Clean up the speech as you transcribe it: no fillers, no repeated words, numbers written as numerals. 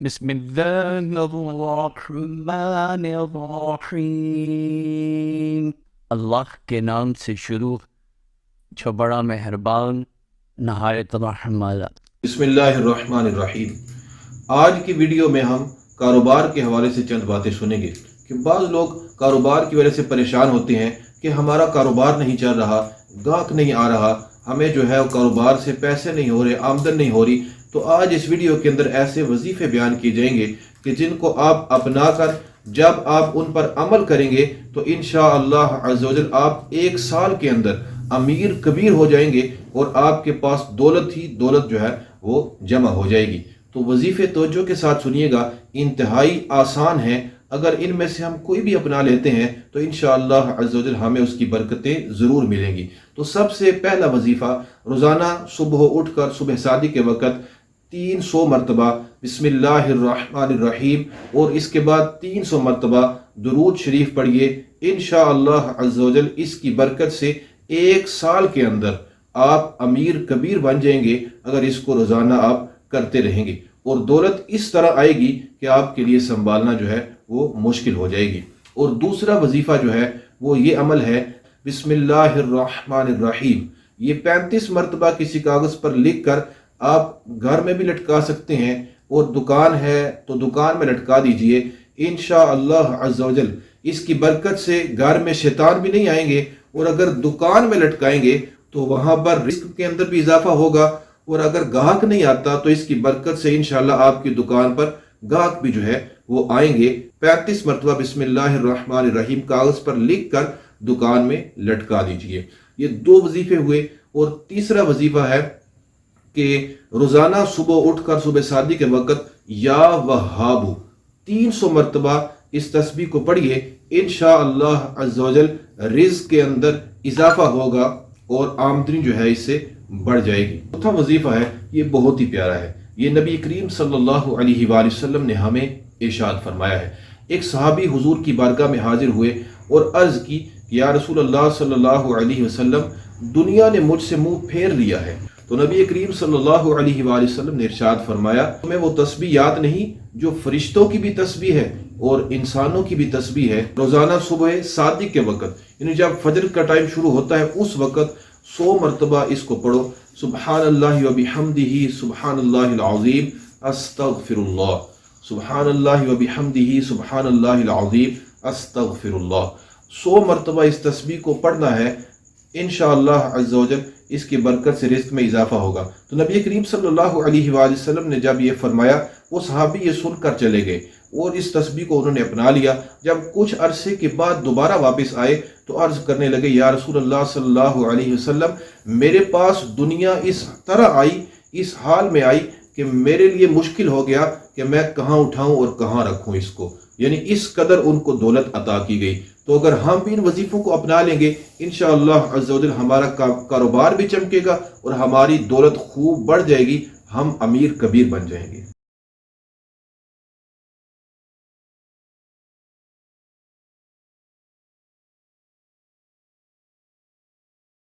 بسم اللہ الرحمن الرحیم۔ اللہ کے نام سے شروع جو بڑا مہربان نہایت رحم والا۔ بسم اللہ الرحمن الرحیم۔ آج کی ویڈیو میں ہم کاروبار کے حوالے سے چند باتیں سنیں گے کہ بعض لوگ کاروبار کی وجہ سے پریشان ہوتے ہیں کہ ہمارا کاروبار نہیں چل رہا، گاہک نہیں آ رہا، ہمیں جو ہے کاروبار سے پیسے نہیں ہو رہے، آمدن نہیں ہو رہی۔ تو آج اس ویڈیو کے اندر ایسے وظیفے بیان کیے جائیں گے کہ جن کو آپ اپنا کر جب آپ ان پر عمل کریں گے تو انشاءاللہ عز و جل آپ 1 سال کے اندر امیر کبیر ہو جائیں گے اور آپ کے پاس دولت ہی دولت جو ہے وہ جمع ہو جائے گی۔ تو وظیفے توجہ کے ساتھ سنیے گا، انتہائی آسان ہیں۔ اگر ان میں سے ہم کوئی بھی اپنا لیتے ہیں تو انشاءاللہ عز و جل ہمیں اس کی برکتیں ضرور ملیں گی۔ تو سب سے پہلا وظیفہ، روزانہ صبح اٹھ کر صبح صادق کے وقت 300 مرتبہ بسم اللہ الرحمن الرحیم اور اس کے بعد 300 مرتبہ درود شریف پڑھیے۔ انشاءاللہ عز و جل اس کی برکت سے 1 سال کے اندر آپ امیر کبیر بن جائیں گے اگر اس کو روزانہ آپ کرتے رہیں گے، اور دولت اس طرح آئے گی کہ آپ کے لیے سنبھالنا جو ہے وہ مشکل ہو جائے گی۔ اور دوسرا وظیفہ جو ہے وہ یہ عمل ہے، بسم اللہ الرحمن الرحیم۔ یہ 35 مرتبہ کسی کاغذ پر لکھ کر آپ گھر میں بھی لٹکا سکتے ہیں، اور دکان ہے تو دکان میں لٹکا دیجئے۔ انشاءاللہ عز و جل اس کی برکت سے گھر میں شیطان بھی نہیں آئیں گے، اور اگر دکان میں لٹکائیں گے تو وہاں پر رزق کے اندر بھی اضافہ ہوگا، اور اگر گاہک نہیں آتا تو اس کی برکت سے انشاءاللہ آپ کی دکان پر گاہک بھی جو ہے وہ آئیں گے۔ 35 مرتبہ بسم اللہ الرحمن الرحیم کاغذ پر لکھ کر دکان میں لٹکا دیجئے۔ یہ 2 وظیفے ہوئے۔ اور تیسرا وظیفہ ہے کہ روزانہ صبح اٹھ کر صبح صادق کے وقت یا وہاب 300 مرتبہ اس تسبیح کو پڑھیے۔ انشاءاللہ عز و جل رزق کے اندر اضافہ ہوگا اور آمدنی جو ہے اس سے بڑھ جائے گی۔ چوتھا وظیفہ ہے، یہ بہت ہی پیارا ہے، یہ نبی کریم صلی اللہ علیہ وآلہ وسلم نے ہمیں ارشاد فرمایا ہے۔ ایک صحابی حضور کی بارگاہ میں حاضر ہوئے اور عرض کی، یا رسول اللہ صلی اللہ علیہ وسلم، دنیا نے مجھ سے منہ پھیر لیا ہے۔ تو نبی کریم صلی اللہ علیہ وآلہ وسلم نے ارشاد فرمایا، تمہیں وہ تسبیح یاد نہیں جو فرشتوں کی بھی تسبیح ہے اور انسانوں کی بھی تسبیح ہے؟ روزانہ صبح صادق کے وقت، یعنی جب فجر کا ٹائم شروع ہوتا ہے اس وقت 100 مرتبہ اس کو پڑھو۔ سبحان اللہ و بحمدہ سبحان اللہ العظیم استغفر اللہ، سبحان اللہ و بحمدہ سبحان اللہ العظیم استغفر اللہ۔ 100 مرتبہ اس تسبیح کو پڑھنا ہے۔ انشاءاللہ عز و جل اس کی برکت سے رزق میں اضافہ ہوگا۔ تو نبی کریم صلی اللہ علیہ وآلہ وسلم نے جب یہ فرمایا، وہ صحابی یہ سن کر چلے گئے اور اس تسبیح کو انہوں نے اپنا لیا۔ جب کچھ عرصے کے بعد دوبارہ واپس آئے تو عرض کرنے لگے، یا رسول اللہ صلی اللہ علیہ وسلم، میرے پاس دنیا اس طرح آئی، اس حال میں آئی کہ میرے لیے مشکل ہو گیا کہ میں کہاں اٹھاؤں اور کہاں رکھوں اس کو، یعنی اس قدر ان کو دولت عطا کی گئی۔ تو اگر ہم بھی ان وظیفوں کو اپنا لیں گے انشاءاللہ عز و جل ہمارا کاروبار بھی چمکے گا اور ہماری دولت خوب بڑھ جائے گی، ہم امیر کبیر بن جائیں گے۔